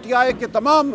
T I کے تمام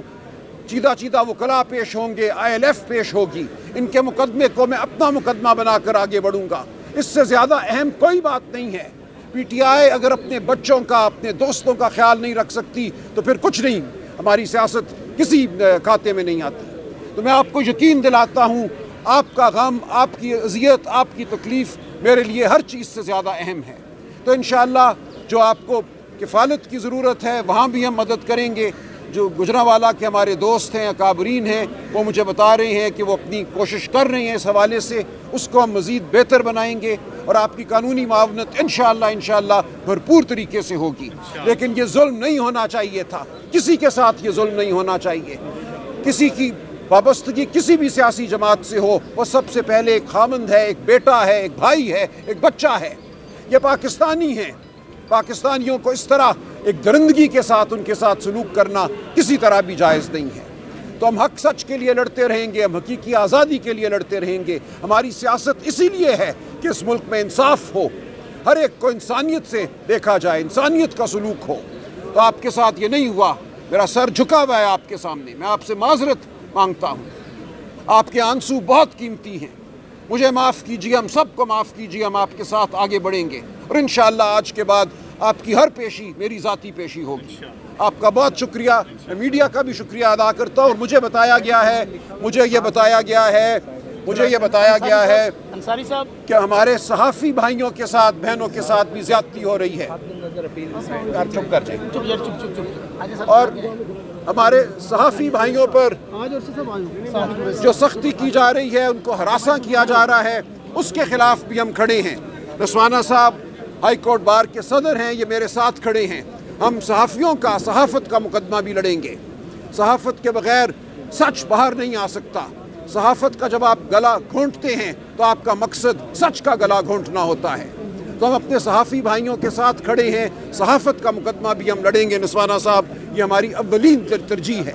چیدہ وکلا پیش ہوں گے، ILF پیش ہوگی، ان کے مقدمے کو میں اپنا مقدمہ بنا کر آگے بڑھوں گا۔ اس سے زیادہ اہم کوئی بات نہیں ہے۔ پی ٹی آئی اگر اپنے بچوں کا، اپنے دوستوں کا خیال نہیں رکھ سکتی تو پھر کچھ نہیں، ہماری سیاست کسی کھاتے میں نہیں آتی۔ تو میں آپ کو یقین دلاتا ہوں، آپ کا غم، آپ کی اذیت، آپ کی تکلیف میرے لیے ہر چیز سے زیادہ اہم ہے۔ تو انشاءاللہ جو آپ کو کفالت کی ضرورت ہے وہاں بھی ہم مدد کریں گے۔ جو گجرانوالہ کے ہمارے دوست ہیں، اکابرین ہیں، وہ مجھے بتا رہے ہیں کہ وہ اپنی کوشش کر رہے ہیں اس حوالے سے، اس کو ہم مزید بہتر بنائیں گے اور آپ کی قانونی معاونت انشاءاللہ بھرپور طریقے سے ہوگی۔ لیکن یہ ظلم نہیں ہونا چاہیے تھا، کسی کے ساتھ یہ ظلم نہیں ہونا چاہیے۔ کسی کی وابستگی کسی بھی سیاسی جماعت سے ہو، وہ سب سے پہلے ایک خامند ہے، ایک بیٹا ہے، ایک بھائی ہے، ایک بچہ ہے۔ یہ پاکستانی ہیں، پاکستانیوں کو اس طرح ایک درندگی کے ساتھ ان کے ساتھ سلوک کرنا کسی طرح بھی جائز نہیں ہے۔ تو ہم حق سچ کے لیے لڑتے رہیں گے، ہم حقیقی آزادی کے لیے لڑتے رہیں گے۔ ہماری سیاست اسی لیے ہے کہ اس ملک میں انصاف ہو، ہر ایک کو انسانیت سے دیکھا جائے، انسانیت کا سلوک ہو۔ تو آپ کے ساتھ یہ نہیں ہوا، میرا سر جھکا ہوا ہے آپ کے سامنے، میں آپ سے معذرت مانگتا ہوں۔ آپ کے آنسو بہت قیمتی ہیں، مجھے معاف کیجیے، ہم سب کو معاف کیجیے، ہم آپ کے ساتھ آگے بڑھیں گے اور انشاءاللہ آج کے بعد آپ کی ہر پیشی میری ذاتی پیشی ہوگی۔ آپ کا بہت شکریہ، میں میڈیا کا بھی شکریہ ادا کرتا ہوں۔ اور مجھے بتایا گیا ہے انصاری صاحب کہ ہمارے صحافی بھائیوں کے ساتھ، بہنوں کے ساتھ بھی زیادتی ہو رہی ہے۔ چپ کر جائیں۔ اور ہمارے صحافی بھائیوں پر جو سختی کی جا رہی ہے، ان کو ہراساں کیا جا رہا ہے، اس کے خلاف بھی ہم کھڑے ہیں۔ رسوانہ صاحب ہائی کورٹ بار کے صدر ہیں، یہ میرے ساتھ کھڑے ہیں۔ ہم صحافیوں کا، صحافت کا مقدمہ بھی لڑیں گے۔ صحافت کے بغیر سچ باہر نہیں آ سکتا۔ صحافت کا جب آپ گلا گھونٹتے ہیں تو آپ کا مقصد سچ کا گلا گھونٹنا ہوتا ہے۔ تو ہم اپنے صحافی بھائیوں کے ساتھ کھڑے ہیں، صحافت کا مقدمہ بھی ہم لڑیں گے۔ نسوانہ صاحب، یہ ہماری اولین ترجیح ہے۔